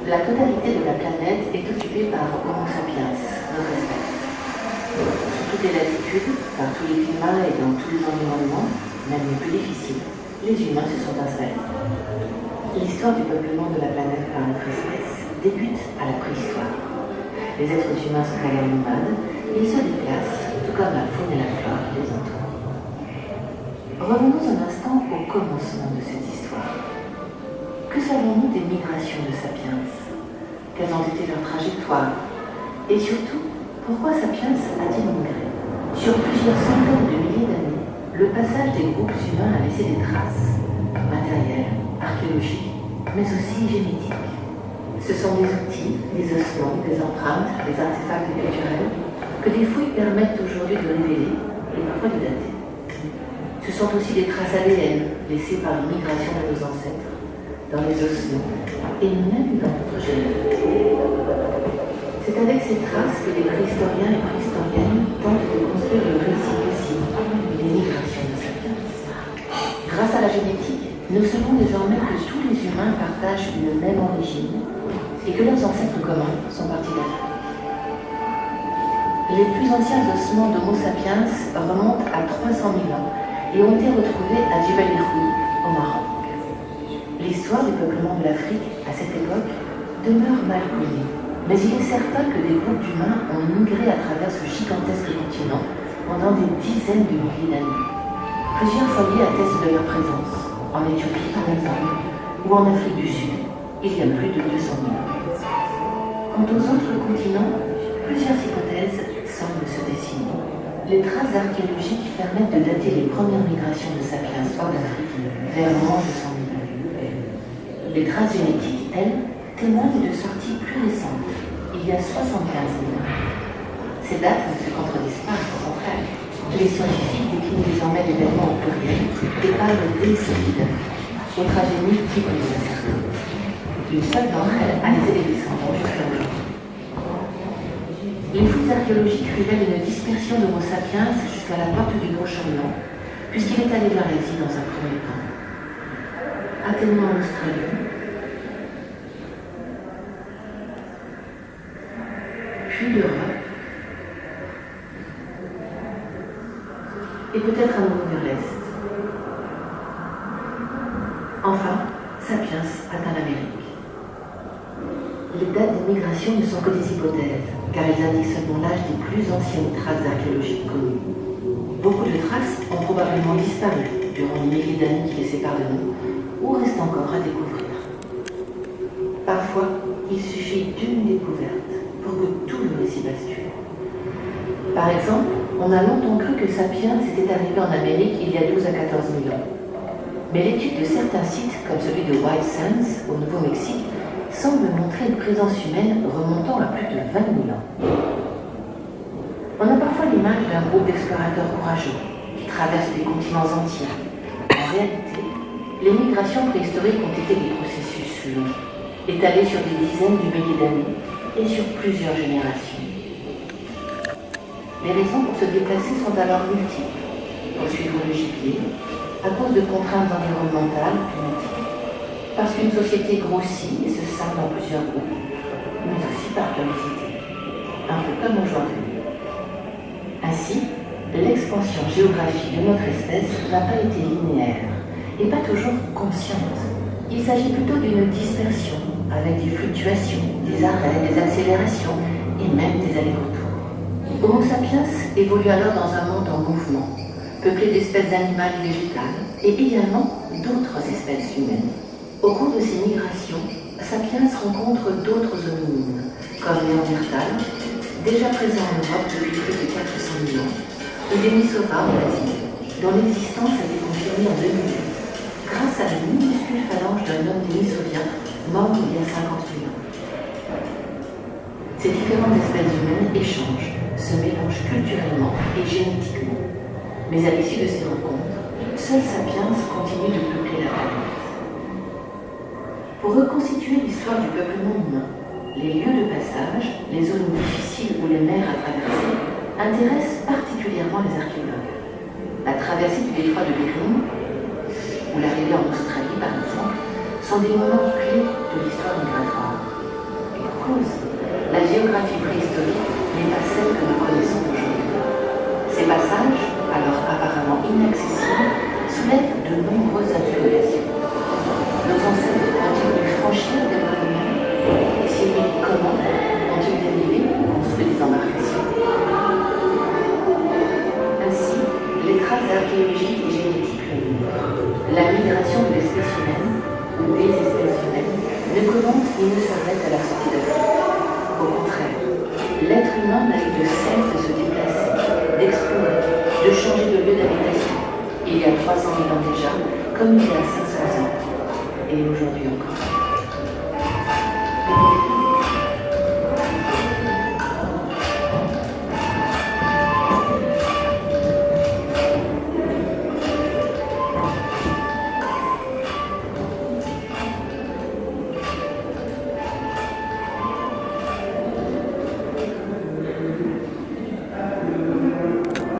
La totalité de la planète est occupée par Homo sapiens, notre espèce. Sur toutes les latitudes, par tous les climats et dans tous les environnements, même les plus difficiles, les humains se sont installés. L'histoire du peuplement de la planète par notre espèce débute à la préhistoire. Les êtres humains sont alors nomades, ils se déplacent, tout comme la faune et la flore qui les entourent. Revenons un instant au commencement de cette histoire. Que savons-nous des migrations de Sapiens? Quelles ont été leurs trajectoires? Et surtout, pourquoi Sapiens a-t-il migré? Sur plusieurs centaines de milliers d'années, le passage des groupes humains a laissé des traces, matérielles, archéologiques, mais aussi génétiques. Ce sont des outils, des ossements, des empreintes, des artefacts culturels que des fouilles permettent aujourd'hui de révéler et parfois de dater. Ce sont aussi des traces ADN laissées par l'immigration de nos ancêtres, dans les ossements et même dans notre génétique. C'est avec ces traces que les préhistoriens et préhistoriennes tentent de construire le récit possible des migrations de Sapiens. Grâce à la génétique, nous savons désormais que tous les humains partagent une même origine et que leurs ancêtres communs sont partis d'Afrique. Les plus anciens ossements d'Homo sapiens remontent à 300 000 ans et ont été retrouvés à Djebel Irhoud, au Maroc. L'histoire du peuplement de l'Afrique, à cette époque, demeure mal connue, mais il est certain que des groupes d'humains ont migré à travers ce gigantesque continent pendant des dizaines de milliers d'années. Plusieurs foyers attestent de leur présence, en Éthiopie par exemple, ou en Afrique du Sud, il y a plus de 200 000 ans. Quant aux autres continents, plusieurs hypothèses semblent se dessiner. Les traces archéologiques permettent de dater les premières migrations de Sapiens hors d'Afrique vers moins de 100 000 ans. Les traces génétiques, elles, témoignent de sorties plus récentes, il y a 75 000 ans. Ces dates ne se contredisent pas, au contraire. Les scientifiques déclinent désormais l'événement au pluriel et parlent d'écides, aux tragédies qui connaissent incertaines. Une seule d'entre elles a laissé des descendants jusqu'à aujourd'hui. Les fouilles archéologiques révèlent une dispersion d'Homo sapiens jusqu'à la porte du Proche-Orient, puisqu'il est allé vers l'Asie dans un premier temps. Atterrant en Australie, puis l'Europe, et peut-être à nouveau vers l'Est. Enfin, Sapiens atteint l'Amérique. Les dates des migrations ne sont que des hypothèses, car elles indiquent seulement l'âge des plus anciennes traces archéologiques connues. Beaucoup de traces ont probablement disparu durant les milliers d'années qui les séparent de nous, ou reste encore à découvrir. Parfois, il suffit d'une découverte pour que tout le récit bascule. Par exemple, on a longtemps cru que Sapiens était arrivé en Amérique il y a 12 à 14 000 ans. Mais l'étude de certains sites, comme celui de White Sands, au Nouveau-Mexique, semble montrer une présence humaine remontant à plus de 20 000 ans. On a parfois l'image d'un groupe d'explorateurs courageux qui traversent des continents entiers. En réalité, les migrations préhistoriques ont été des processus longs, étalés sur des dizaines de milliers d'années et sur plusieurs générations. Les raisons pour se déplacer sont alors multiples. Poursuivre le gibier, à cause de contraintes environnementales, climatiques, parce qu'une société grossit et se scinde en plusieurs groupes, mais aussi par curiosité, un peu comme aujourd'hui. Ainsi, l'expansion géographique de notre espèce n'a pas été linéaire et pas toujours consciente. Il s'agit plutôt d'une dispersion, avec des fluctuations, des arrêts, des accélérations et même des allers-retours. Homo sapiens évolue alors dans un monde en mouvement, peuplé d'espèces animales et végétales, et également d'autres espèces humaines. Au cours de ces migrations, Sapiens rencontre d'autres hominines, comme Néandertal, déjà présents en Europe depuis plus de 400 000 ans, ou Denisova en Asie, dont l'existence a été confirmée en 2008, grâce à la minuscule phalange d'un homme dénisovien mort il y a 50 000 ans. Ces différentes espèces humaines échangent, se mélangent culturellement et génétiquement. Mais à l'issue de ces rencontres, seul Sapiens continue de peupler la planète. Pour reconstituer l'histoire du peuplement humain, les lieux de passage, les zones difficiles ou les mers à traverser, intéressent particulièrement les archéologues. La traversée du détroit de Bering, ou l'arrivée en Australie par exemple, sont des moments clés de l'histoire migratoire. cause, la géographie préhistorique n'est pas celle que nous connaissons aujourd'hui. Ces passages, alors apparemment inaccessibles, soulèvent de nombreuses interrogations. Nos ancêtres ont-ils dû franchir des voies de mer? Et si oui, comment ont-ils dérivé ou construit des embarcations? Ainsi, les traces archéologiques et génétiques le montrent. La migration de l'espèce humaine, ou des espèces humaines, ne commence ni ne s'arrête à la sortie d'Afrique. Au contraire, l'être humain n'a eu de cesse de se déplacer, d'explorer, de changer de lieu d'habitation, il y a 300 000 ans déjà, comme il y a 500 ans.